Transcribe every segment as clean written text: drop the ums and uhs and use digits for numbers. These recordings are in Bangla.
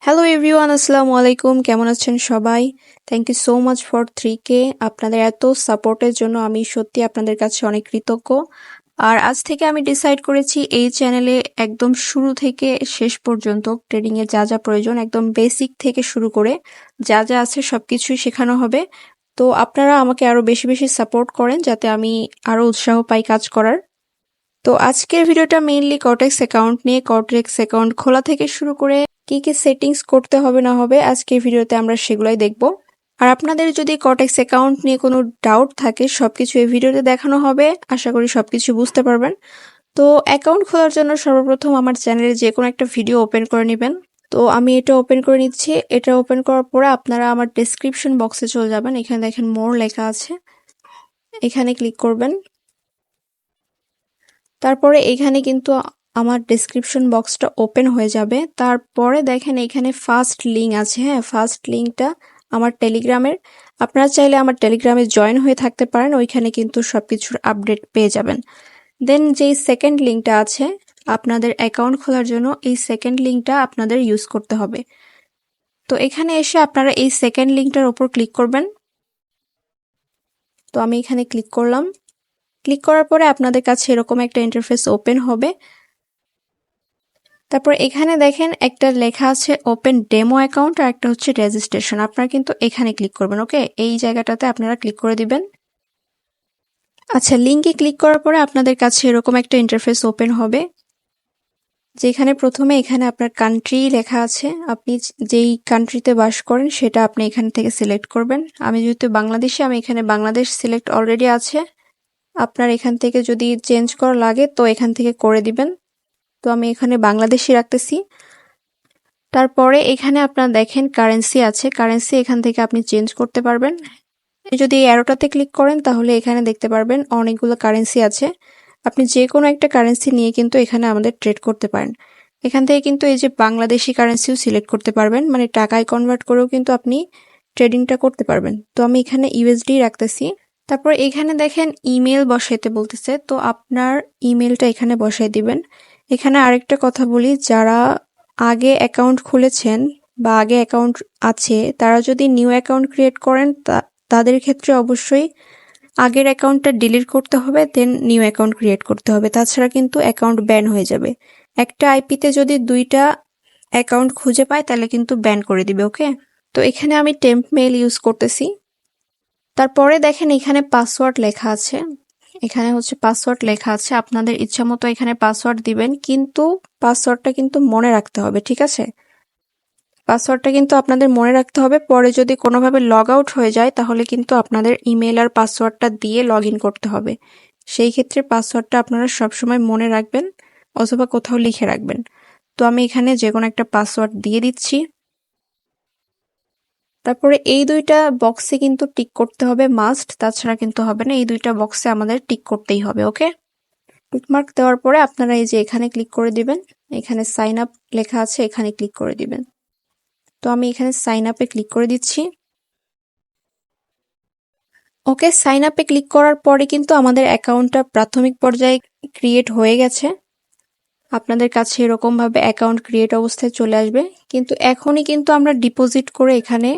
হ্যালো এভরিওয়ান, আসসালামু আলাইকুম। কেমন আছেন সবাই? Thank you so much for 3K। আপনাদের এত সাপোর্টের জন্য আমি সত্যি আপনাদের কাছে অনেক কৃতজ্ঞ। আর আজ থেকে আমি ডিসাইড করেছি এই চ্যানেলে একদম শুরু থেকে শেষ পর্যন্ত ট্রেডিং এর যা যা প্রয়োজন একদম বেসিক থেকে শুরু করে যা যা আছে সবকিছুই শেখানো হবে। তো আপনারা আমাকে আরো বেশি বেশি সাপোর্ট করেন যাতে আমি আরো উৎসাহ পাই কাজ করার। তো আজকের ভিডিওটা মেইনলি কর্টেক্স অ্যাকাউন্ট নিয়ে। কর্টেক্স অ্যাকাউন্ট খোলা থেকে শুরু করে কি কি সেটিংস করতে হবে না হবে আজকের ভিডিওতে আমরা সেগুলাই দেখব। আর আপনাদের যদি কর্টেক্স অ্যাকাউন্ট নিয়ে কোনো ডাউট থাকে সবকিছু এই ভিডিওতে দেখানো হবে। আশা করি সবকিছু বুঝতে পারবেন। তো অ্যাকাউন্ট খোলার জন্য সর্বপ্রথম আমার চ্যানেলে যে কোনো একটা ভিডিও ওপেন করে নেবেন। তো আমি এটা ওপেন করে নিচ্ছি। এটা ওপেন করার পরে আপনারা আমার ডেসক্রিপশন বক্সে চলে যাবেন। এখানে দেখেন মোর লেখা আছে, এখানে ক্লিক করবেন। তারপরে এখানে কিন্তু আমার ডেসক্রিপশন বক্সটা ওপেন হয়ে যাবে। তারপরে দেখেন এখানে ফার্স্ট লিঙ্ক আছে। হ্যাঁ, ফার্স্ট লিঙ্কটা আমার টেলিগ্রামের। আপনারা চাইলে আমার টেলিগ্রামে জয়েন হয়ে থাকতে পারেন, ওইখানে কিন্তু সবকিছুর আপডেট পেয়ে যাবেন। দেন যেই সেকেন্ড লিঙ্কটা আছে আপনাদের অ্যাকাউন্ট খোলার জন্য, এই সেকেন্ড লিঙ্কটা আপনাদের ইউজ করতে হবে। তো এখানে এসে আপনারা এই সেকেন্ড লিঙ্কটার ওপর ক্লিক করবেন। তো আমি এখানে ক্লিক করলাম। ক্লিক করার পরে আপনাদের কাছে এরকম একটা ইন্টারফেস ওপেন হবে। তারপর এখানে দেখেন একটা লেখা আছে ওপেন ডেমো অ্যাকাউন্ট, আর একটা হচ্ছে রেজিস্ট্রেশন। আপনারা কিন্তু এখানে ক্লিক করবেন। ওকে, এই জায়গাটাতে আপনারা ক্লিক করে দিবেন। আচ্ছা, লিঙ্কে ক্লিক করার পরে আপনাদের কাছে এরকম একটা ইন্টারফেস ওপেন হবে, যেখানে প্রথমে এখানে আপনার কান্ট্রি লেখা আছে। আপনি যেই কান্ট্রিতে বাস করেন সেটা আপনি এখান থেকে সিলেক্ট করবেন। আমি যেহেতু বাংলাদেশে, আমি এখানে বাংলাদেশ সিলেক্ট অলরেডি আছে। আপনার এখান থেকে যদি চেঞ্জ করা লাগে তো এখান থেকে করে দিবেন। তো আমি এখানে বাংলাদেশি রাখতেছি। তারপরে এখানে আপনারা দেখেন কারেন্সি আছে, কারেন্সি এখান থেকে আপনি চেঞ্জ করতে পারবেন। যদি এই অ্যারোটাতে ক্লিক করেন তাহলে এখানে দেখতে পারবেন অনেকগুলো কারেন্সি আছে। আপনি যে কোনো একটা কারেন্সি নিয়ে কিন্তু এখানে আমাদের ট্রেড করতে পারেন। এখান থেকে কিন্তু এই যে বাংলাদেশি কারেন্সিও সিলেক্ট করতে পারবেন, মানে টাকায় কনভার্ট করেও কিন্তু আপনি ট্রেডিংটা করতে পারবেন। তো আমি এখানে ইউএসডি রাখতেছি। তারপর এখানে দেখেন ইমেল বসাইতে বলতেছে, তো আপনার ইমেলটা এখানে বসাই দিবেন। এখানে আরেকটা কথা বলি, যারা আগে অ্যাকাউন্ট খুলেছেন বা আগে অ্যাকাউন্ট আছে তারা যদি নিউ অ্যাকাউন্ট ক্রিয়েট করেন তাদের ক্ষেত্রে অবশ্যই আগের অ্যাকাউন্টটা ডিলিট করতে হবে, দেন নিউ অ্যাকাউন্ট ক্রিয়েট করতে হবে। তাছাড়া কিন্তু অ্যাকাউন্ট ব্যান হয়ে যাবে। একটা আইপিতে যদি দুইটা অ্যাকাউন্ট খুঁজে পায় তাহলে কিন্তু ব্যান করে দিবে। ওকে, তো এখানে আমি টেম্প মেইল ইউজ করতেছি। তারপরে দেখেন এখানে পাসওয়ার্ড লেখা আছে। এখানে হচ্ছে পাসওয়ার্ড লেখা আছে, আপনাদের ইচ্ছা মতো এখানে পাসওয়ার্ড দিবেন, কিন্তু পাসওয়ার্ডটা কিন্তু মনে রাখতে হবে, ঠিক আছে? পাসওয়ার্ডটা কিন্তু আপনাদের মনে রাখতে হবে। পরে যদি কোনোভাবে লগ আউট হয়ে যায় তাহলে কিন্তু আপনাদের ইমেল আর পাসওয়ার্ডটা দিয়ে লগ ইন করতে হবে। সেই ক্ষেত্রে পাসওয়ার্ডটা আপনারা সবসময় মনে রাখবেন অথবা কোথাও লিখে রাখবেন। তো আমি এখানে যে কোনো একটা পাসওয়ার্ড দিয়ে দিচ্ছি। তারপরে এই দুইটা বক্সে কিন্তু টিক করতে হবে মাস্ট, তাছাড়া কিন্তু হবে না। এই দুইটা বক্সে আমাদের টিক করতেই হবে। ওকে, টিকমার্ক দেওয়ার পরে আপনারা এই যে এখানে ক্লিক করে দিবেন। এখানে সাইন আপ লেখা আছে, এখানে ক্লিক করে দিবেন। তো আমি এখানে সাইন আপে ক্লিক করে দিচ্ছি। ওকে, সাইন আপে ক্লিক করার পরে কিন্তু আমাদের অ্যাকাউন্টটা প্রাথমিক পর্যায়ে ক্রিয়েট হয়ে গেছে। আপনাদের কাছে এরকম ভাবে অ্যাকাউন্ট ক্রিয়েট অবস্থায় চলে আসবে। কিন্তু এখনই কিন্তু আমরা ডিপোজিট করে এখানে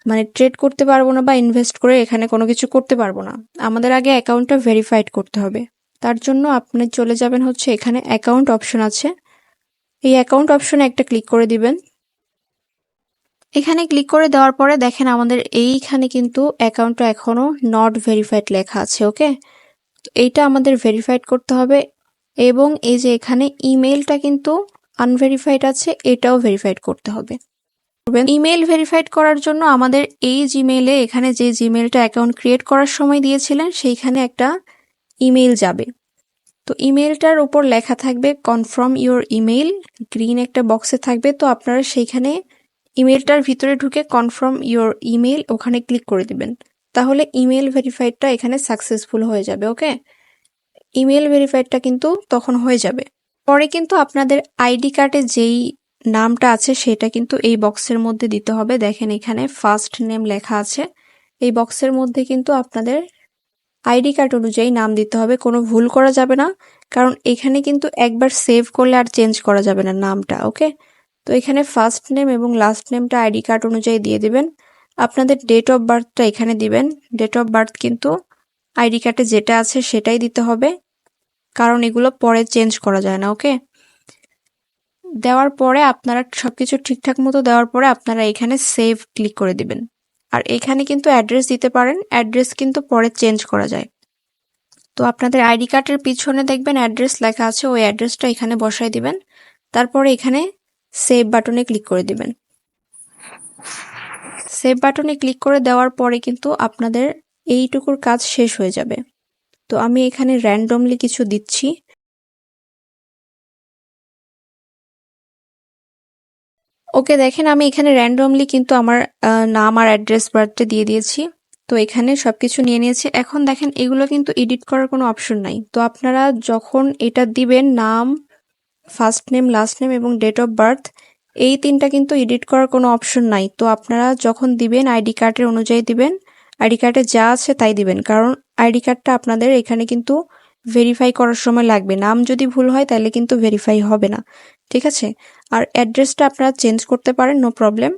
মানে ট্রেড করতে পারবো না বা ইনভেস্ট করে এখানে কোনো কিছু করতে পারবো না। আমাদের আগে অ্যাকাউন্টটা ভেরিফাইড করতে হবে। তার জন্য আপনি চলে যাবেন হচ্ছে এখানে অ্যাকাউন্ট অপশন আছে, এই অ্যাকাউন্ট অপশনে একটা ক্লিক করে দিবেন। এখানে ক্লিক করে দেওয়ার পরে দেখেন আমাদের এইখানে কিন্তু অ্যাকাউন্টটা এখনো নট ভেরিফাইড লেখা আছে। ওকে, এইটা আমাদের ভেরিফাইড করতে হবে, এবং এই যে এখানে ইমেলটা কিন্তু আনভেরিফাইড আছে, এটাও ভেরিফাইড করতে হবে। ইমেল ভেরিফাইড করার জন্য আমাদের এই জিমেইলে, এখানে যে জিমেইলটা অ্যাকাউন্ট ক্রিয়েট করার সময় দিয়েছিলেন সেইখানে একটা ইমেইল যাবে। তো ইমেইলটার উপর লেখা থাকবে কনফার্ম ইওর ইমেইল, গ্রিন একটা বক্সে থাকবে। তো আপনারা সেইখানে ইমেইলটার ভিতরে ঢুকে কনফার্ম ইওর ইমেইল ওখানে ক্লিক করে দিবেন। তাহলে ইমেইল ভেরিফাইডটা এখানে সাকসেসফুল হয়ে যাবে। ওকে, ইমেইল ভেরিফাইডটা কিন্তু তখন হয়ে যাবে। পরে কিন্তু আপনাদের আইডি কার্ডে যেই নামটা আছে সেটা কিন্তু এই বক্সের মধ্যে দিতে হবে। দেখেন এখানে ফার্স্ট নেম লেখা আছে, এই বক্সের মধ্যে কিন্তু আপনাদের আইডি কার্ড অনুযায়ী নাম দিতে হবে, কোনো ভুল করা যাবে না, কারণ এখানে কিন্তু একবার সেভ করলে আর চেঞ্জ করা যাবে না নামটা। ওকে, তো তো এখানে ফার্স্ট নেম এবং লাস্ট নেমটা আইডি কার্ড অনুযায়ী দিয়ে দিবেন। আপনাদের ডেট অফ বার্থটা এখানে দিবেন। ডেট অফ বার্থ কিন্তু আইডি কার্ডে যেটা আছে সেটাই দিতে হবে, কারণ এগুলো পরে চেঞ্জ করা যায় না। ওকে, দেওয়ার পরে আপনারা সবকিছু ঠিকঠাক মতো দেওয়ার পরে আপনারা এখানে সেভ ক্লিক করে দিবেন। আর এখানে কিন্তু অ্যাড্রেস দিতে পারেন, অ্যাড্রেস কিন্তু পরে চেঞ্জ করা যায়। তো আপনাদের আইডি কার্ডের পিছনে দেখবেন অ্যাড্রেস লেখা আছে, ওই অ্যাড্রেসটা এখানে বসায় দিবেন। তারপরে এখানে সেভ বাটনে ক্লিক করে দিবেন। সেভ বাটনে ক্লিক করে দেওয়ার পরে কিন্তু আপনাদের এইটুকুর কাজ শেষ হয়ে যাবে। তো আমি এখানে র্যান্ডমলি কিছু দিচ্ছি। ওকে, দেখেন আমি এখানে র্যান্ডমলি কিন্তু আমার নাম আর অ্যাড্রেস বার্থডে দিয়ে দিয়েছি। তো এখানে সবকিছু নিয়ে নিয়েছি। এখন দেখেন এগুলো কিন্তু এডিট করার কোনো অপশন নাই। তো আপনারা যখন এটা দিবেন, নাম, ফার্স্ট নেম, লাস্ট নেম এবং ডেট অফ বার্থ, এই তিনটা কিন্তু এডিট করার কোনো অপশন নাই। তো আপনারা যখন দিবেন আইডি কার্ডের অনুযায়ী দিবেন, আইডি কার্ডে যা আছে তাই দিবেন, কারণ আইডি কার্ডটা আপনাদের এখানে কিন্তু ভেরিফাই করার সময় লাগবে। নাম যদি ভুল হয় তাহলে কিন্তু ভেরিফাই হবে না, ঠিক আছে? আর অ্যাড্রেসটা আপনারা চেঞ্জ করতে পারেন, নো প্রবলেম।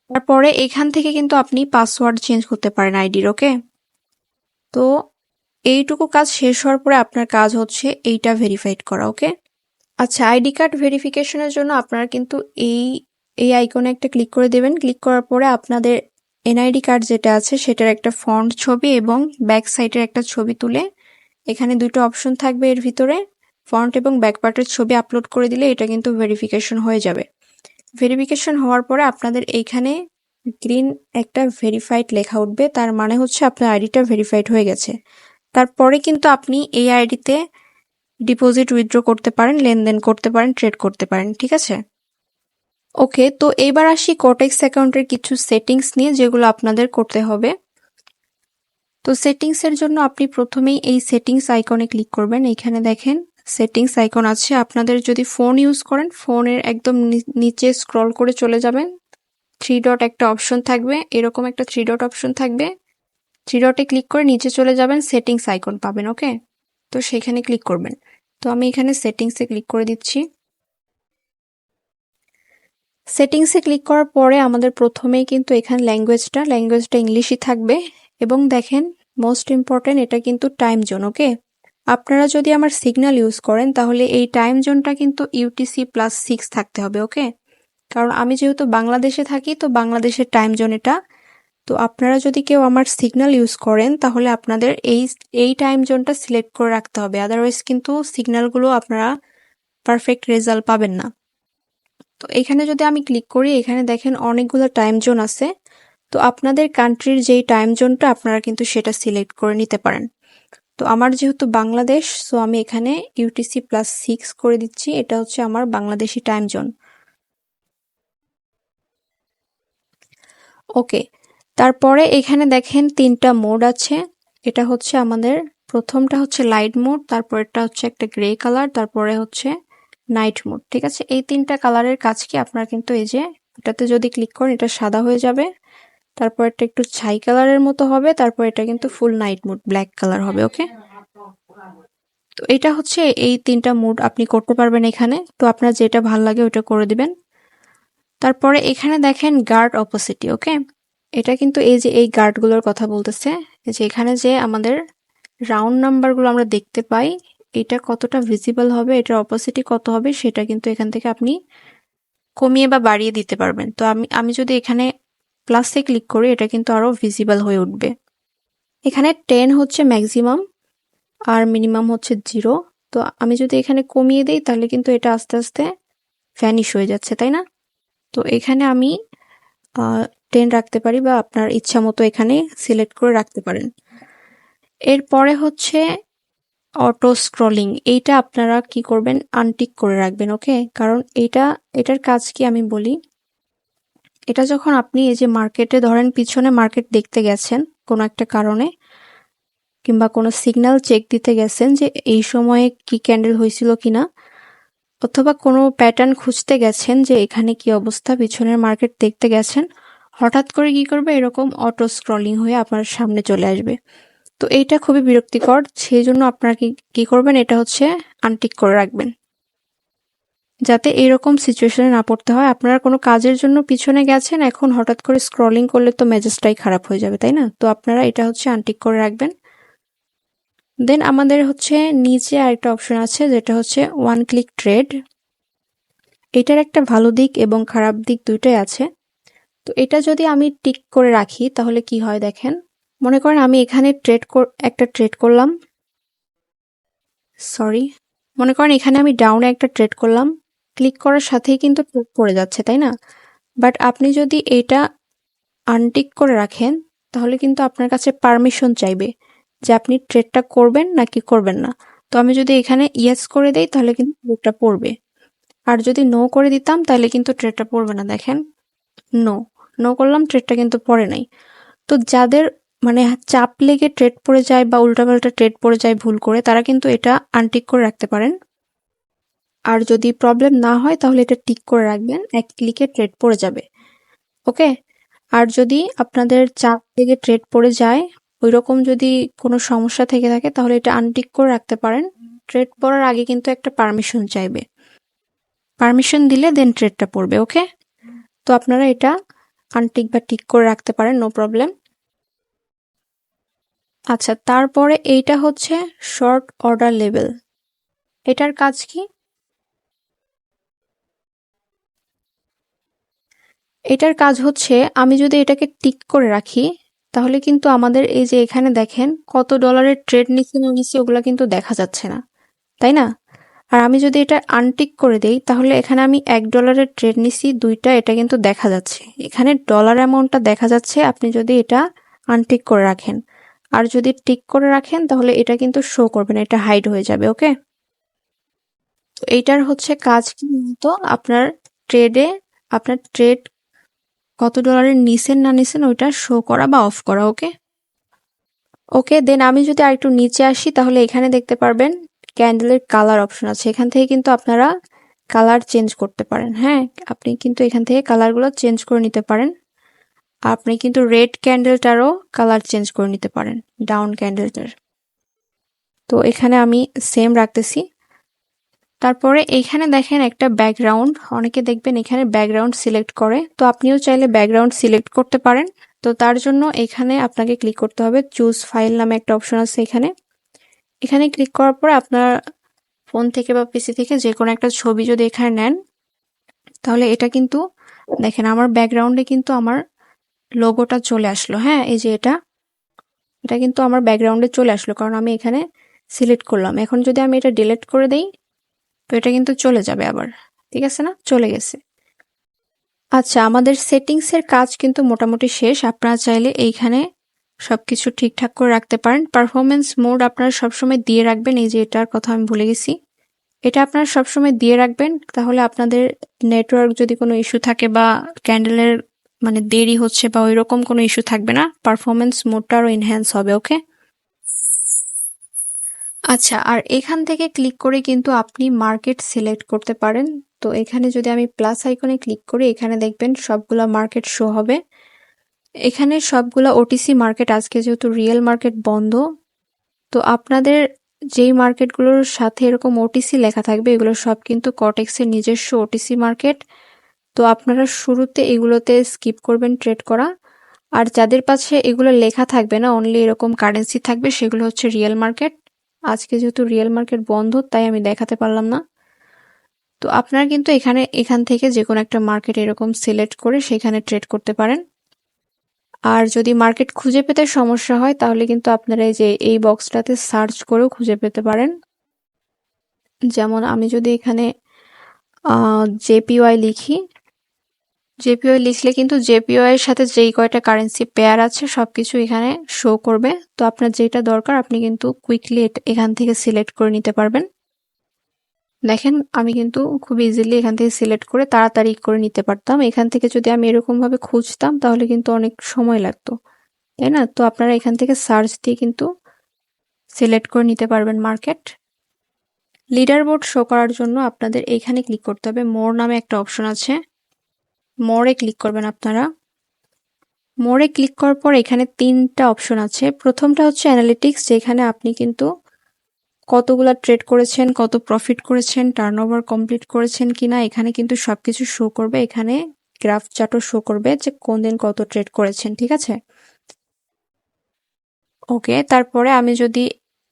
তারপরে এখান থেকে কিন্তু আপনি পাসওয়ার্ড চেঞ্জ করতে পারেন আইডির। ওকে, তো এইটুকু কাজ শেষ হওয়ার পরে আপনার কাজ হচ্ছে এইটা ভেরিফাইড করা। ওকে, আচ্ছা, আইডি কার্ড ভেরিফিকেশনের জন্য আপনারা কিন্তু এই এই আইকনে একটা ক্লিক করে দেবেন। ক্লিক করার পরে আপনাদের এনআইডি কার্ড যেটা আছে সেটার একটা ফ্রন্ট ছবি এবং ব্যাক সাইডের একটা ছবি তুলে, এখানে দুটো অপশন থাকবে এর ভিতরে, ফ্রন্ট এবং ব্যাক পার্টের ছবি আপলোড করে দিলে এটা কিন্তু ভেরিফিকেশন হয়ে যাবে। ভেরিফিকেশন হওয়ার পরে আপনাদের এইখানে গ্রিন একটা ভেরিফাইড লেখা উঠবে, তার মানে হচ্ছে আপনার আইডিটা ভেরিফাইড হয়ে গেছে। তারপরে কিন্তু আপনি এই আইডিতে ডিপোজিট, উইথড্র করতে পারেন, লেনদেন করতে পারেন, ট্রেড করতে পারেন, ঠিক আছে? ওকে, তো এইবার আসি কোটেক্স অ্যাকাউন্টের কিছু সেটিংস নিয়ে, যেগুলো আপনাদের করতে হবে। তো সেটিংসের জন্য আপনি প্রথমেই এই সেটিংস আইকনে ক্লিক করবেন। এখানে দেখেন সেটিংস আইকন আছে। আপনাদের যদি ফোন ইউজ করেন, ফোনের একদম নিচে স্ক্রল করে চলে যাবেন, থ্রি ডট একটা অপশন থাকবে, এরকম একটা থ্রি ডট অপশন থাকবে। থ্রি ডটে ক্লিক করে নিচে চলে যাবেন, সেটিংস আইকন পাবেন। ওকে, তো সেখানে ক্লিক করবেন। তো আমি এখানে সেটিংসে ক্লিক করে দিচ্ছি। সেটিংসে ক্লিক করার পরে আমাদের প্রথমেই কিন্তু এখানে ল্যাঙ্গুয়েজটা ইংলিশই থাকবে। এবং দেখেন মোস্ট ইম্পর্টেন্ট, এটা কিন্তু টাইম জোন। ওকে, আপনারা যদি আমার সিগন্যাল ইউজ করেন তাহলে এই টাইম জোনটা কিন্তু UTC+6 থাকতে হবে। ওকে, কারণ আমি যেহেতু বাংলাদেশে থাকি, তো বাংলাদেশের টাইম জোন এটা। তো আপনারা যদি কেউ আমার সিগন্যাল ইউজ করেন তাহলে আপনাদের এই টাইম জোনটা সিলেক্ট করে রাখতে হবে, আদারওয়াইজ কিন্তু সিগন্যালগুলো আপনারা পারফেক্ট রেজাল্ট পাবেন না। তো এখানে যদি আমি ক্লিক করি, এখানে দেখেন অনেকগুলো টাইম জোন আছে। তো আপনাদের কান্ট্রির যেই টাইম জোনটা আপনারা কিন্তু সেটা সিলেক্ট করে নিতে পারেন। তো আমার যেহেতু বাংলাদেশ, সো আমি এখানে UTC+6 করে দিচ্ছি। এটা হচ্ছে আমার বাংলাদেশি টাইম জোন। ওকে, তারপরে এখানে দেখেন তিনটা মোড আছে। এটা হচ্ছে আমাদের প্রথমটা হচ্ছে লাইট মোড, তারপরেরটা হচ্ছে একটা গ্রে কালার, তারপরে হচ্ছে নাইট মোড, ঠিক আছে? এই তিনটা কালারের কাজ কি, আপনারা কিন্তু এই যে এটাতে যদি ক্লিক করেন এটা সাদা হয়ে যাবে, তারপর এটা একটু ছাই কালারের মতো হবে, তারপর এটা কিন্তু ফুল নাইট মোড, ব্ল্যাক কালার হবে। ওকে, তো এটা হচ্ছে এই তিনটা মোড আপনি করতে পারবেন এখানে। তো আপনার যেটা ভাল লাগে ওটা করে দিবেন। তারপরে এখানে দেখেন গার্ড অপোসিটি। ওকে, এটা কিন্তু এই যে এই গার্ডগুলোর কথা বলতেছে, যে এখানে যে আমাদের রাউন্ড নাম্বারগুলো আমরা দেখতে পাই, এটা কতটা ভিজিবল হবে, এটার অপোসিটি কত হবে, সেটা কিন্তু এখান থেকে আপনি কমিয়ে বা বাড়িয়ে দিতে পারবেন। তো আমি যদি এখানে প্লাসে ক্লিক করি, এটা কিন্তু আরো ভিজিবল হয়ে উঠবে। এখানে 10 হচ্ছে ম্যাক্সিমাম আর মিনিমাম হচ্ছে 0। তো আমি যদি এখানে কমিয়ে দিই তাহলে কিন্তু এটা আস্তে আস্তে ভ্যানিশ হয়ে যাচ্ছে, তাই না? তো এখানে আমি 10 রাখতে পারি, বা আপনার ইচ্ছা মতো এখানে সিলেক্ট করে রাখতে পারেন। এরপরে হচ্ছে অটো স্ক্রলিং, এইটা আপনারা কি করবেন, আনটিক করে রাখবেন। ওকে, কারণ এটার কাজ কি আমি বলি। এটা যখন আপনি এই যে মার্কেটে ধরেন পিছনে মার্কেট দেখতে গেছেন কোনো একটা কারণে, কিংবা কোনো সিগন্যাল চেক দিতে গেছেন যে এই সময়ে কি ক্যান্ডেল হয়েছিল কিনা, অথবা কোনো প্যাটার্ন খুঁজতে গেছেন যে এখানে কি অবস্থা, পিছনের মার্কেট দেখতে গেছেন, হঠাৎ করে কি করবে, এরকম অটো স্ক্রলিং হয়ে আপনার সামনে চলে আসবে। তো এইটা খুবই বিরক্তিকর, সেই জন্য আপনারা কি করবেন, এটা হচ্ছে আনটিক করে রাখবেন। যাতে এরকম সিচুয়েশনে না পড়তে হয়। আপনারা কোনো কাজের জন্য পিছনে গেছেন, এখন হঠাৎ করে স্ক্রলিং করলে তো মেজাজটাই খারাপ হয়ে যাবে, তাই না? তো আপনারা এটা হচ্ছে আনটিক করে রাখবেন। দেন আমাদের হচ্ছে নিচে আরেকটা অপশন আছে যেটা হচ্ছে ওয়ান ক্লিক ট্রেড। এটার একটা ভালো দিক এবং খারাপ দিক দুইটাই আছে। তো এটা যদি আমি টিক করে রাখি তাহলে কি হয় দেখেন। মনে করেন আমি এখানে একটা ট্রেড করলাম, সরি, মনে করেন এখানে আমি ডাউনে একটা ট্রেড করলাম, ক্লিক করার সাথেই কিন্তু ট্রেড পড়ে যাচ্ছে, তাই না? বাট আপনি যদি এটা আনটিক করে রাখেন তাহলে কিন্তু আপনার কাছে পারমিশন চাইবে যে আপনি ট্রেডটা করবেন নাকি করবেন না। তো আমি যদি এখানে ইয়েস করে দেই তাহলে কিন্তু ট্রেডটা পড়বে, আর যদি নো করে দিতাম তাহলে কিন্তু ট্রেডটা পড়বে না। দেখেন, নো নো করলাম, ট্রেডটা কিন্তু পড়ে নাই। তো যাদের মানে চাপ লেগে ট্রেড পড়ে যায় বা উল্টাপাল্টা ট্রেড পড়ে যায় ভুল করে, তারা কিন্তু এটা আনটিক করে রাখতে পারেন। আর যদি প্রবলেম না হয় তাহলে এটা টিক করে রাখবেন, এক ক্লিকে ট্রেড পড়ে যাবে। ওকে। আর যদি আপনাদের চাপ লেগে ট্রেড পড়ে যায়, ওইরকম যদি কোনো সমস্যা থেকে থাকে তাহলে এটা আনটিক করে রাখতে পারেন। ট্রেড পড়ার আগে কিন্তু একটা পারমিশন চাইবে, পারমিশন দিলে দেন ট্রেডটা পড়বে। ওকে। তো আপনারা এটা আনটিক বা টিক করে রাখতে পারেন, নো প্রবলেম। আচ্ছা, তারপরে এইটা হচ্ছে শর্ট অর্ডার লেভেল। এটার কাজ কি? এটার কাজ হচ্ছে আমি যদি এটাকে টিক করে রাখি তাহলে কিন্তু আমাদের এই যে এখানে দেখেন কত ডলারের ট্রেড নিচ্ছি না নিচ্ছি ওগুলা কিন্তু দেখা যাচ্ছে না, তাই না? আর আমি যদি এটা আনটিক করে দেই তাহলে এখানে আমি $1 ট্রেড নিছি দুইটা, এটা কিন্তু দেখা যাচ্ছে, এখানে ডলার অ্যামাউন্টটা দেখা যাচ্ছে আপনি যদি এটা আনটিক করে রাখেন। আর যদি টিক করে রাখেন তাহলে এটা কিন্তু শো করবে না, এটা হাইড হয়ে যাবে। ওকে। তো এইটার হচ্ছে কাজ কি বলতো, আপনার ট্রেডে আপনার ট্রেড কত ডলারের নিছেন না নিছেন ওইটা শো করা বা অফ করা। ওকে। ওকে, দেন আমি যদি আরেকটু নিচে আসি তাহলে এখানে দেখতে পারবেন ক্যান্ডেলের কালার অপশন আছে, এখান থেকে কিন্তু আপনারা কালার চেঞ্জ করতে পারেন। হ্যাঁ, আপনি কিন্তু এখান থেকে কালারগুলো চেঞ্জ করে নিতে পারেন। আপনি কিন্তু রেড ক্যান্ডেলটারও কালার চেঞ্জ করে নিতে পারেন, ডাউন ক্যান্ডেলটার। তো এখানে আমি সেম রাখতেছি। তারপরে এইখানে দেখেন একটা ব্যাকগ্রাউন্ড, অনেকে দেখবেন এখানে ব্যাকগ্রাউন্ড সিলেক্ট করে, তো আপনিও চাইলে ব্যাকগ্রাউন্ড সিলেক্ট করতে পারেন। তো তার জন্য এখানে আপনাকে ক্লিক করতে হবে, চুজ ফাইল নামে একটা অপশন আছে এখানে। এখানে ক্লিক করার পরে আপনার ফোন থেকে বা পিসি থেকে যে কোনো একটা ছবি যদি এখানে নেন তাহলে এটা কিন্তু দেখেন আমার ব্যাকগ্রাউন্ডে কিন্তু আমার লোগোটা চলে আসলো। হ্যাঁ, এই যে এটা এটা কিন্তু আমার ব্যাকগ্রাউন্ডে চলে আসলো কারণ আমি এখানে সিলেক্ট করলাম। এখন যদি আমি এটা ডিলিট করে দেই তো এটা কিন্তু চলে যাবে আবার, ঠিক আছে না? চলে গেছে। আচ্ছা, আমাদের সেটিংসের কাজ কিন্তু মোটামুটি শেষ। আপনারা চাইলে এইখানে সবকিছু ঠিকঠাক করে রাখতে পারেন। পারফরমেন্স মোড আপনারা সবসময় দিয়ে রাখবেন, এই যে এটার কথা আমি ভুলে গেছি, এটা আপনারা সবসময় দিয়ে রাখবেন। তাহলে আপনাদের নেটওয়ার্ক যদি কোনো ইস্যু থাকে বা ক্যান্ডেলের মানে দেরি হচ্ছে বা ওইরকম কোনো ইস্যু থাকবে না, পারফরমেন্স মোডটা আরও এনহ্যান্স হবে। ওকে। আচ্ছা, আর এখান থেকে ক্লিক করে কিন্তু আপনি মার্কেট সিলেক্ট করতে পারেন। তো এখানে যদি আমি প্লাস আইকনে ক্লিক করি এখানে দেখবেন সবগুলা মার্কেট শো হবে। এখানে সবগুলা ওটিসি মার্কেট, আজকে যেহেতু রিয়েল মার্কেট বন্ধ, তো আপনাদের যেই মার্কেটগুলোর সাথে এরকম ওটিসি লেখা থাকবে এগুলো সব কিন্তু কটেক্সের নিজস্ব ওটিসি মার্কেট। তো আপনারা শুরুতে এগুলোতে স্কিপ করবেন ট্রেড করা। আর যাদের পাশে এগুলো লেখা থাকবে না, অনলি এরকম কারেন্সি থাকবে, সেগুলো হচ্ছে রিয়েল মার্কেট। আজকে যেহেতু রিয়েল মার্কেট বন্ধ তাই আমি দেখাতে পারলাম না। তো আপনারা কিন্তু এখান থেকে যে কোনো একটা মার্কেট এরকম সিলেক্ট করে সেখানে ট্রেড করতে পারেন। আর যদি মার্কেট খুঁজে পেতে সমস্যা হয় তাহলে কিন্তু আপনারা এই যে এই বক্সটাতে সার্চ করেও খুঁজে পেতে পারেন। যেমন আমি যদি এখানে জেপিওয়াই লিখি, জেপিওয়াই লিখলে কিন্তু জেপিওয়াই এর সাথে যেই কয়টা কারেন্সি পেয়ার আছে সবকিছু এখানে শো করবে। তো আপনার যেটা দরকার আপনি কিন্তু কুইকলি এখান থেকে সিলেক্ট করে নিতে পারবেন। দেখেন আমি কিন্তু খুব ইজিলি এখান থেকে সিলেক্ট করে তাড়াতাড়ি করে নিতে পারতাম। এখান থেকে যদি আমি এরকম ভাবে খুঁজতাম তাহলে কিন্তু অনেক সময় লাগতো, তাই না? তো আপনারা এখান থেকে সার্চ দিয়ে কিন্তু সিলেক্ট করে নিতে পারবেন মার্কেট। লিডার বোর্ড শো করার জন্য আপনাদের এইখানে ক্লিক করতে হবে, মোর নামে একটা অপশন আছে, মোরে ক্লিক করবেন আপনারা। মোরে ক্লিক করার পর এখানে তিনটা অপশন আছে। প্রথমটা হচ্ছে অ্যানালিটিক্স, যেখানে আপনি কিন্তু কতগুলা ট্রেড করেছেন, কত প্রফিট করেছেন, টার্নওভার কমপ্লিট করেছেন কিনা এখানে কিন্তু সবকিছু শো করবে। এখানে গ্রাফ চার্টও শো করবে যে কোন দিন কত ট্রেড করেছেন, ঠিক আছে? ওকে, তারপরে আমি যদি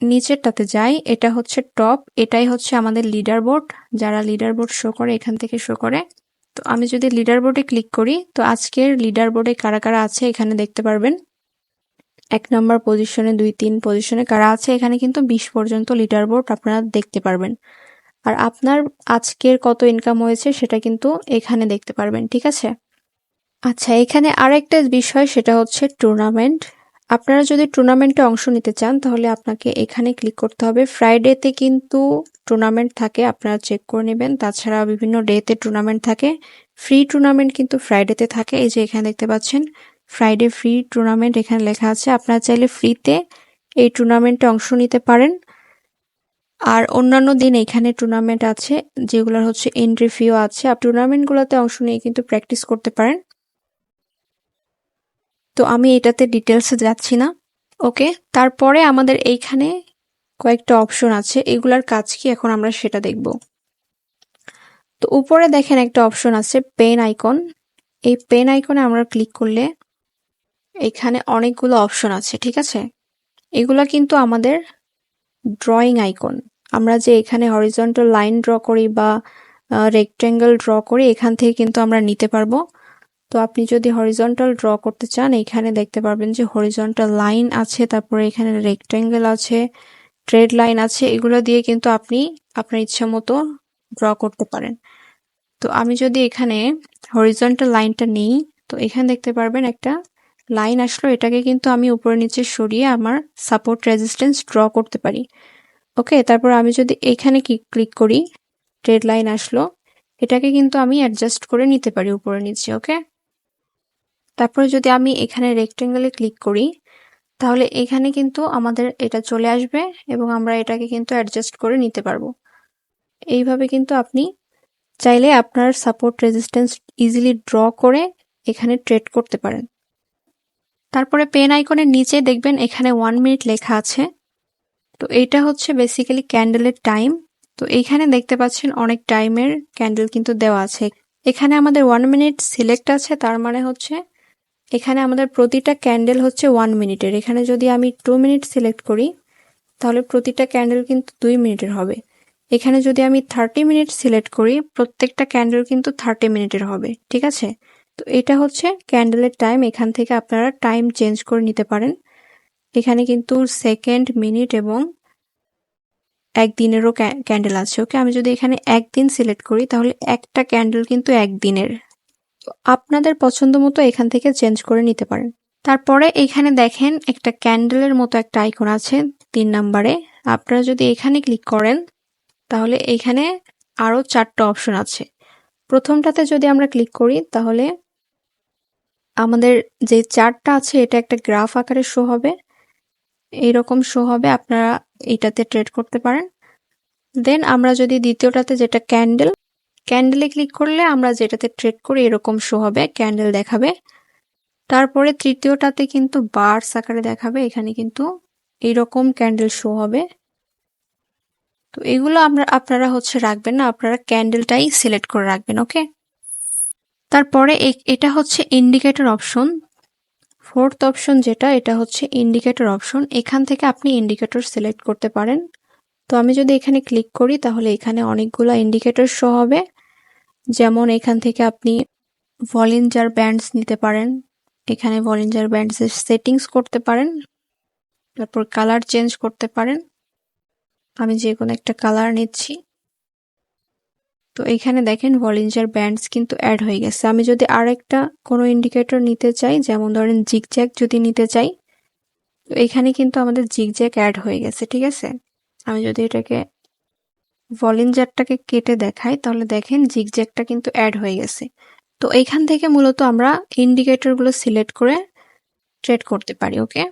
নিচেরটাতে যাই, এটা হচ্ছে টপ, এটাই হচ্ছে আমাদের লিডার বোর্ড। যারা লিডার বোর্ড শো করে এখান থেকে শো করে। তো আমি যদি লিডার বোর্ডে ক্লিক করি, তো আজকের লিডার বোর্ডে কারা কারা আছে এখানে দেখতে পারবেন। 1 নম্বর পজিশনে, 2, 3 পজিশনে কারা আছে এখানে কিন্তু 20 পর্যন্ত লিডার বোর্ড আপনারা দেখতে পারবেন। আর আপনার আজকের কত ইনকাম হয়েছে সেটা কিন্তু এখানে দেখতে পারবেন, ঠিক আছে? আচ্ছা, এখানে আরেকটা বিষয় সেটা হচ্ছে টুর্নামেন্ট। আপনারা যদি টুর্নামেন্টে অংশ নিতে চান তাহলে আপনাকে এখানে ক্লিক করতে হবে। ফ্রাইডেতে কিন্তু টুর্নামেন্ট থাকে, আপনারা চেক করে নেবেন। তাছাড়া বিভিন্ন ডেতে টুর্নামেন্ট থাকে। ফ্রি টুর্নামেন্ট কিন্তু ফ্রাইডেতে থাকে। এই যে এখানে দেখতে পাচ্ছেন ফ্রাইডে ফ্রি টুর্নামেন্ট এখানে লেখা আছে। আপনারা চাইলে ফ্রিতে এই টুর্নামেন্টে অংশ নিতে পারেন। আর অন্যান্য দিন এখানে টুর্নামেন্ট আছে যেগুলোর হচ্ছে এন্ট্রি ফিও আছে। আপনি টুর্নামেন্টগুলোতে অংশ নিয়ে কিন্তু প্র্যাকটিস করতে পারেন। তো আমি এটাতে ডিটেলসে যাচ্ছি না। ওকে, তারপরে আমাদের এইখানে কয়েকটা অপশন আছে, এগুলার কাজ কি এখন আমরা সেটা দেখব। তো উপরে দেখেন একটা অপশন আছে পেন আইকন। এই পেন আইকনে আমরা ক্লিক করলে এখানে অনেকগুলো অপশন আছে, ঠিক আছে? এগুলা কিন্তু আমাদের ড্রয়িং আইকন। আমরা যে এখানে হরিজন্টাল লাইন ড্র করি বা রেক্টেঙ্গেল ড্র করি এখান থেকে কিন্তু আমরা নিতে পারবো। তো আপনি যদি হরিজন্টাল ড্র করতে চান এখানে দেখতে পারবেন যে হরিজন্টাল লাইন আছে, তারপরে এখানে রেক্টেঙ্গেল আছে, ট্রেড লাইন আছে। এগুলো দিয়ে কিন্তু আপনি আপনার ইচ্ছা মতো ড্র করতে পারেন। তো আমি যদি এখানে হরিজন্টাল লাইনটা নিই, তো এখানে দেখতে পারবেন একটা লাইন আসলো। এটাকে কিন্তু আমি উপরে নিচে সরিয়ে আমার সাপোর্ট রেজিস্ট্যান্স ড্র করতে পারি। ওকে, তারপর আমি যদি এখানে ক্লিক করি, ট্রেড লাইন আসলো। এটাকে কিন্তু আমি অ্যাডজাস্ট করে নিতে পারি উপরে নিচে। ওকে, তারপরে যদি আমি এখানে রেক্টেঙ্গেলে ক্লিক করি তাহলে এখানে কিন্তু আমাদের এটা চলে আসবে এবং আমরা এটাকে কিন্তু অ্যাডজাস্ট করে নিতে পারবো। এইভাবে কিন্তু আপনি চাইলে আপনার সাপোর্ট রেজিস্ট্যান্স ইজিলি ড্র করে এখানে ট্রেড করতে পারেন। তারপরে পেন আইকনের নিচে দেখবেন এখানে 1 মিনিট লেখা আছে। তো এটা হচ্ছে বেসিক্যালি ক্যান্ডেলের টাইম। তো এইখানে দেখতে পাচ্ছেন অনেক টাইমের ক্যান্ডেল কিন্তু দেওয়া আছে। এখানে আমাদের 1 মিনিট সিলেক্ট আছে, তার মানে হচ্ছে এখানে আমাদের প্রতিটা ক্যান্ডেল হচ্ছে 1 মিনিটের। এখানে যদি আমি 2 মিনিট সিলেক্ট করি তাহলে প্রতিটা ক্যান্ডেল কিন্তু 2 মিনিটের হবে। এখানে যদি আমি 30 মিনিট সিলেক্ট করি প্রত্যেকটা ক্যান্ডেল কিন্তু 30 মিনিটের হবে, ঠিক আছে? তো এটা হচ্ছে ক্যান্ডেলের টাইম। এখান থেকে আপনারা টাইম চেঞ্জ করে নিতে পারেন। এখানে কিন্তু সেকেন্ড, মিনিট এবং একদিনেরও ক্যান্ডেল আছে। ওকে, আমি যদি এখানে একদিন সিলেক্ট করি তাহলে একটা ক্যান্ডেল কিন্তু একদিনের। আপনাদের পছন্দ মতো এখান থেকে চেঞ্জ করে নিতে পারেন। তারপরে এখানে দেখেন একটা ক্যান্ডেলের মতো একটা আইকন আছে 3 নাম্বারে। আপনারা যদি এখানে ক্লিক করেন তাহলে এখানে আরো 4টা অপশন আছে। প্রথমটাতে যদি আমরা ক্লিক করি তাহলে আমাদের যে চার্টটা আছে এটা একটা গ্রাফ আকারে শো হবে, এইরকম শো হবে। আপনারা এটাতে ট্রেড করতে পারেন। দেন আমরা যদি দ্বিতীয়টাতে যেটা ক্যান্ডেলে ক্লিক করলে আমরা যেটাতে ট্রেড করি এরকম শো হবে, ক্যান্ডেল দেখাবে। তারপরে তৃতীয়টাতে কিন্তু বার্স আকারে দেখাবে, এখানে কিন্তু এইরকম ক্যান্ডেল শো হবে। তো এগুলো আপনারা হচ্ছে রাখবেন না, আপনারা ক্যান্ডেলটাই সিলেক্ট করে রাখবেন। ওকে, তারপরে এটা হচ্ছে ইন্ডিকেটর অপশন। 4th অপশন যেটা, এটা হচ্ছে ইন্ডিকেটর অপশন। এখান থেকে আপনি ইন্ডিকেটর সিলেক্ট করতে পারেন। তো আমি যদি এখানে ক্লিক করি তাহলে এখানে অনেকগুলো ইন্ডিকেটর শো হবে। যেমন এখান থেকে আপনি ভলিঞ্জার ব্যান্ডস নিতে পারেন, এখানে ভলিঞ্জার ব্যান্ডসের সেটিংস করতে পারেন, তারপর কালার চেঞ্জ করতে পারেন। আমি যে কোনো একটা কালার নিচ্ছি। তো এখানে দেখেন ভলিঞ্জার ব্যান্ডস কিন্তু অ্যাড হয়ে গেছে। আমি যদি আরেকটা কোনো ইন্ডিকেটর নিতে চাই, যেমন ধরেন জিগজ্যাগ যদি নিতে চাই, তো এখানে কিন্তু আমাদের জিগজ্যাগ অ্যাড হয়ে গেছে, ঠিক আছে? আমি যদি এটাকে ভলিঞ্জারটাকে কেটে দেখাই তাহলে দেখেন জিগজ্যাগটা কিন্তু অ্যাড হয়ে গেছে। তো এখান থেকে মূলত আমরা ইন্ডিকেটরগুলো সিলেক্ট করে ট্রেড করতে পারি। ওকে,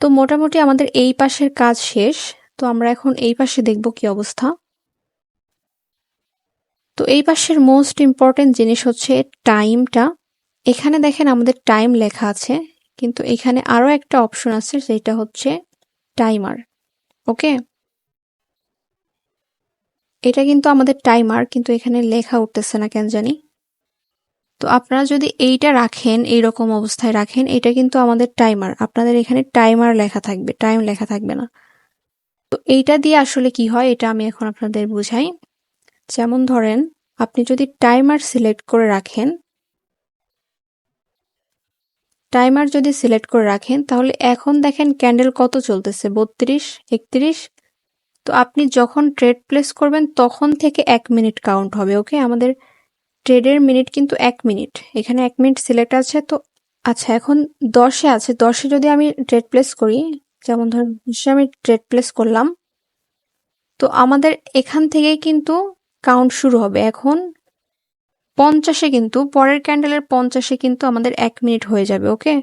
তো মোটামুটি আমাদের এই পাশের কাজ শেষ। তো আমরা এখন এই পাশে দেখব কি অবস্থা। তো এই পাশের মোস্ট ইম্পর্টেন্ট জিনিস হচ্ছে টাইমটা। এখানে দেখেন আমাদের টাইম লেখা আছে, কিন্তু এখানে আরো একটা অপশন আছে যেটা হচ্ছে টাইমার। ওকে, এটা কিন্তু আমাদের টাইমার, কিন্তু এখানে লেখা উঠতেছে না কেন জানি। তো আপনারা যদি এইটা রাখেন, এইরকম অবস্থায় রাখেন, এটা কিন্তু আমাদের টাইমার। আপনাদের এখানে টাইমার লেখা থাকবে, টাইম লেখা থাকবে না। তো এইটা দিয়ে আসলে কি হয় এটা আমি এখন আপনাদের বুঝাই। যেমন ধরেন আপনি যদি টাইমার সিলেক্ট করে রাখেন, টাইমার যদি সিলেক্ট করে রাখেন তাহলে এখন দেখেন ক্যান্ডেল কত চলতেছে, 32, 31। তো আপনি যখন ট্রেড প্লেস করবেন তখন থেকে 1 মিনিট কাউন্ট হবে। ওকে, আমাদের ট্রেডের মিনিট কিন্তু 1 মিনিট। এখানে 1 মিনিট সিলেক্ট আছে। তো আচ্ছা, এখন 10-এ আছে, 10-এ যদি আমি ট্রেড প্লেস করি, যেমন ধরুন 10-এ আমি ট্রেড প্লেস করলাম, তো আমাদের এখান থেকেই কিন্তু কাউন্ট শুরু হবে। এখন 50-এ কিন্তু পরের ক্যান্ডেলের 50-এ কিন্তু আমাদের 1 মিনিট হয়ে যাবে। ওকে,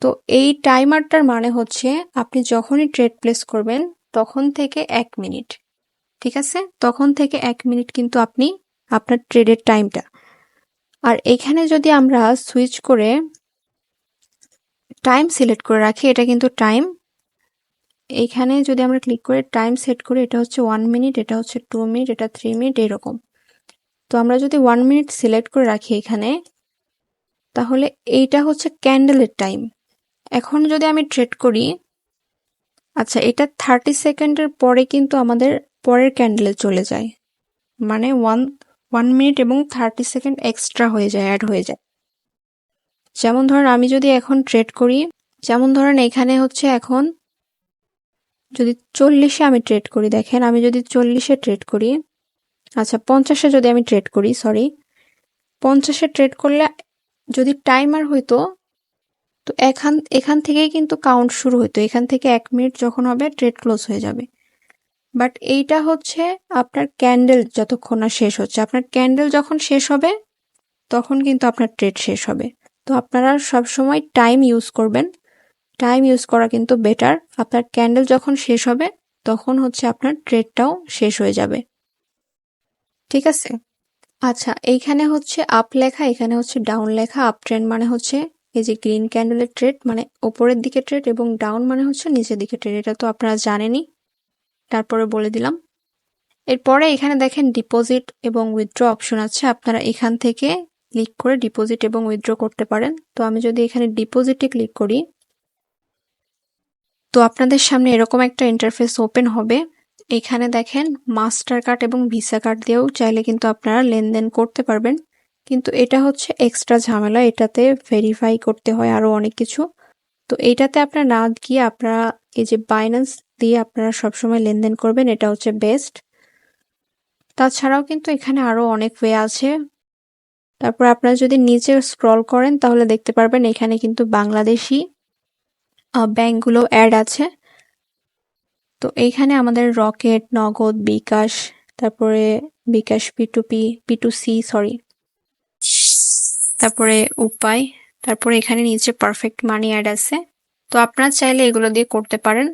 তো এই টাইমারটার মানে হচ্ছে আপনি যখনই ট্রেড প্লেস করবেন তখন থেকে 1 মিনিট, ঠিক আছে? তখন থেকে 1 মিনিট কিন্তু আপনি আপনার ট্রেডের টাইমটা। আর এখানে যদি আমরা সুইচ করে টাইম সিলেক্ট করে রাখি, এটা কিন্তু টাইম। এইখানে যদি আমরা ক্লিক করে টাইম সেট করি, এটা হচ্ছে 1 মিনিট, এটা হচ্ছে 2 মিনিট, এটা 3 মিনিট, এরকম। তো আমরা যদি 1 মিনিট সিলেক্ট করে রাখি এখানে, তাহলে এইটা হচ্ছে ক্যান্ডেলের টাইম। এখন যদি আমি ট্রেড করি, আচ্ছা, এটা 30 সেকেন্ডের পরে কিন্তু আমাদের পরের ক্যান্ডেলে চলে যায়, মানে 1 মিনিট এবং 30 সেকেন্ড এক্সট্রা হয়ে যায়, অ্যাড হয়ে যায়। যেমন ধরেন আমি যদি এখন ট্রেড করি, যেমন ধরেন এখানে হচ্ছে এখন যদি 40-এ আমি ট্রেড করি, দেখেন আমি যদি 40-এ ট্রেড করি, আচ্ছা 50-এ যদি আমি ট্রেড করি, সরি, 50-এ ট্রেড করলে যদি টাইমার হইতো, তো এখান থেকেই কিন্তু কাউন্ট শুরু হইতো। এখান থেকে 1 মিনিট যখন হবে ট্রেড ক্লোজ হয়ে যাবে। বাট এইটা হচ্ছে আপনার ক্যান্ডেল যতক্ষণ না শেষ হচ্ছে। আপনার ক্যান্ডেল যখন শেষ হবে তখন কিন্তু আপনার ট্রেড শেষ হবে। তো আপনারা সবসময় টাইম ইউজ করবেন। টাইম ইউজ করা কিন্তু বেটার। আপনার ক্যান্ডেল যখন শেষ হবে তখন হচ্ছে আপনার ট্রেডটাও শেষ হয়ে যাবে, ঠিক আছে? আচ্ছা, এইখানে হচ্ছে আপ লেখা, এখানে হচ্ছে ডাউন লেখা। আপ ট্রেন্ড মানে হচ্ছে এই যে গ্রিন ক্যান্ডেলের ট্রেড, মানে ওপরের দিকে ট্রেড, এবং ডাউন মানে হচ্ছে নিচের দিকে ট্রেড। এটা তো আপনারা জানেনই, তারপরে বলে দিলাম। এরপরে এখানে দেখেন ডিপোজিট এবং উইথড্র অপশন আছে। আপনারা এখান থেকে ক্লিক করে ডিপোজিট এবং উইথড্র করতে পারেন। তো আমি যদি এখানে ডিপোজিটে ক্লিক করি, তো আপনাদের সামনে এরকম একটা ইন্টারফেস ওপেন হবে। এখানে দেখেন মাস্টার কার্ড এবং ভিসা কার্ড দিয়েও চাইলে কিন্তু আপনারা লেনদেন করতে পারবেন, কিন্তু এটা হচ্ছে এক্সট্রা ঝামেলা, এটাতে ভেরিফাই করতে হয় আরো অনেক কিছু। তো এইটাতে আপনারা না গিয়ে আপনারা এই যে বাইন্যান্স দিয়ে আপনারা সবসময় লেনদেন করবেন, এটা হচ্ছে বেস্ট। তাছাড়াও কিন্তু এখানে আরো অনেক ওয়ে আছে। তারপর আপনারা যদি নিচে স্ক্রল করেন তাহলে দেখতে পারবেন এখানে কিন্তু বাংলাদেশি ব্যাংকগুলো অ্যাড আছে। তো এইখানে আমাদের রকেট, নগদ, বিকাশ, তারপরে বিকাশ P2P, সরি, তারপরে উপায়, তারপরে এখানে নিচে পারফেক্ট মানি অ্যাড আছে। তো আপনারা চাইলে এগুলো দিয়ে করতে পারেন,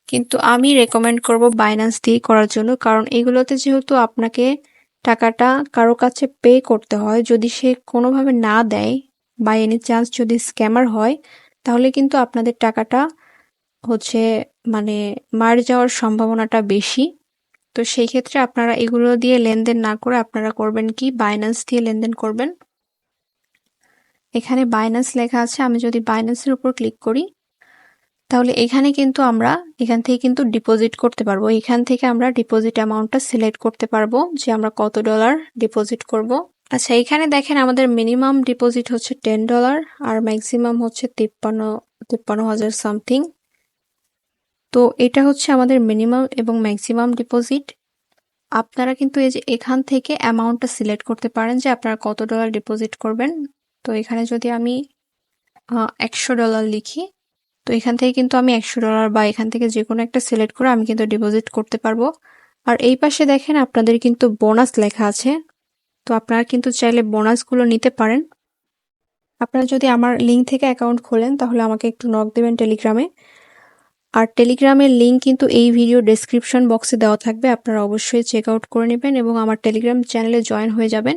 কিন্তু আমি রেকমেন্ড করব বাইন্যান্স দিয়ে করার জন্য, কারণ এগুলোতে যেহেতু আপনাকে টাকাটা কারো কাছে পে করতে হয়, যদি সে কোনোভাবে না দেয় বা এনি চান্স যদি স্ক্যামার হয়, তাহলে কিন্তু আপনাদের টাকাটা হচ্ছে মানে মার যাওয়ার সম্ভাবনাটা বেশি। তো সেই ক্ষেত্রে আপনারা এগুলো দিয়ে লেনদেন না করে আপনারা করবেন কি, বাইন্যান্স দিয়ে লেনদেন করবেন। এখানে বাইন্যান্স লেখা আছে, আমি যদি বাইন্যান্সের উপর ক্লিক করি তাহলে এখানে কিন্তু আমরা এখান থেকে কিন্তু ডিপোজিট করতে পারবো। এখান থেকে আমরা ডিপোজিট অ্যামাউন্টটা সিলেক্ট করতে পারবো যে আমরা কত ডলার ডিপোজিট করব। আচ্ছা, এখানে দেখেন আমাদের মিনিমাম ডিপোজিট হচ্ছে $10 আর ম্যাক্সিমাম হচ্ছে 53,000 সামথিং। তো এটা হচ্ছে আমাদের মিনিমাম এবং ম্যাক্সিমাম ডিপোজিট। আপনারা কিন্তু এই যে এখান থেকে অ্যামাউন্টটা সিলেক্ট করতে পারেন যে আপনারা কত ডলার ডিপোজিট করবেন। তো এখানে যদি আমি $100 লিখি, তো এখান থেকে কিন্তু আমি $100 বা এখান থেকে যে কোনো একটা সিলেক্ট করে আমি কিন্তু ডিপোজিট করতে পারবো। আর এই পাশে দেখেন আপনাদের কিন্তু বোনাস লেখা আছে। তো আপনারা কিন্তু চাইলে বোনাসগুলো নিতে পারেন। আপনারা যদি আমার লিঙ্ক থেকে অ্যাকাউন্ট খোলেন তাহলে আমাকে একটু নক দেবেন টেলিগ্রামে। আর টেলিগ্রামের লিঙ্ক কিন্তু এই ভিডিও ডেসক্রিপশন বক্সে দেওয়া থাকবে, আপনারা অবশ্যই চেক আউট করে নেবেন এবং আমার টেলিগ্রাম চ্যানেলে জয়েন হয়ে যাবেন,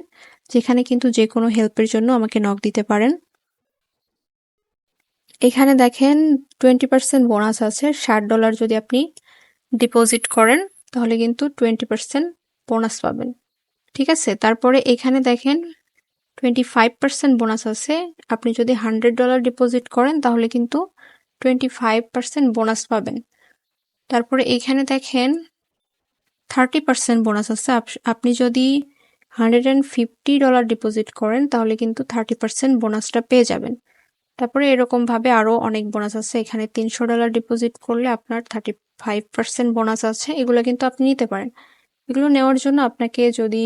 যেখানে কিন্তু যে কোনো হেল্পের জন্য আমাকে নক দিতে পারেন। এখানে দেখেন 20% বোনাস আছে $60 যদি আপনি ডিপোজিট করেন। তাহলে কিন্তু 20% বোনাস পাবেন। ঠিক আছে? তারপরে এখানে দেখেন 25% বোনাস আছে। আপনি যদি $100 ডিপোজিট করেন তাহলে কিন্তু 25% বোনাস পাবেন। তারপরে এখানে দেখেন 30% বোনাস আছে। আপনি যদি $150 ডিপোজিট করেন তাহলে কিন্তু 30% বোনাসটা পেয়ে যাবেন। তারপরে এরকমভাবে আরো অনেক বোনাস আছে। এখানে $300 ডিপোজিট করলে আপনার 35% বোনাস আছে। এগুলো কিন্তু আপনি নিতে পারেন। এগুলো নেওয়ার জন্য আপনাকে যদি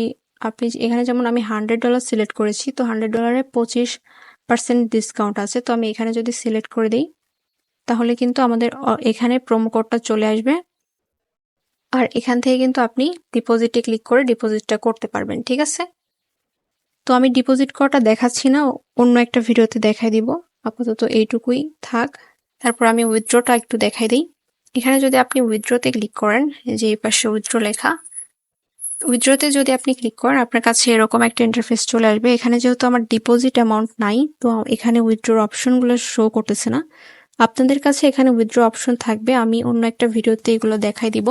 আপনি এখানে যেমন আমি $100 সিলেক্ট করেছি, তো $100 25% ডিসকাউন্ট আছে। তো আমি এখানে যদি সিলেক্ট করে দিই তাহলে কিন্তু আমাদের এখানে প্রোমো কোডটা চলে আসবে। আর এখান থেকে কিন্তু আপনি ডিপোজিটে ক্লিক করে ডিপোজিটটা করতে পারবেন। ঠিক আছে? তো আমি ডিপোজিট করাটা দেখাচ্ছি না, অন্য একটা ভিডিওতে দেখাই দিব। আপাতত এইটুকুই থাক। তারপর আমি উইথড্রটা একটু দেখাই দিই। এখানে যদি আপনি উইথড্রতে ক্লিক করেন, যে এই পাশে উইথড্র লেখা, উইথড্রতে যদি আপনি ক্লিক করেন আপনার কাছে এরকম একটা ইন্টারফেস চলে আসবে। এখানে যেহেতু আমার ডিপোজিট অ্যামাউন্ট নাই, তো এখানে উইথড্রর অপশনগুলো শো করতেছে না। আপনাদের কাছে এখানে উইথড্র অপশন থাকবে, আমি অন্য একটা ভিডিওতে এগুলো দেখাই দিব।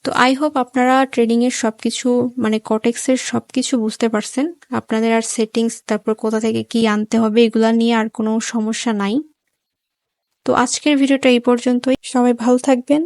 তো আই হোপ আপনারা ট্রেডিং এর সবকিছু মানে কটেক্সের সবকিছু বুঝতে পারছেন। আপনাদের আর সেটিংস, তারপর কোথা থেকে কি আনতে হবে, এগুলা নিয়ে আর কোনো সমস্যা নাই। তো আজকের ভিডিওটা এই পর্যন্তই। সবাই ভালো থাকবেন।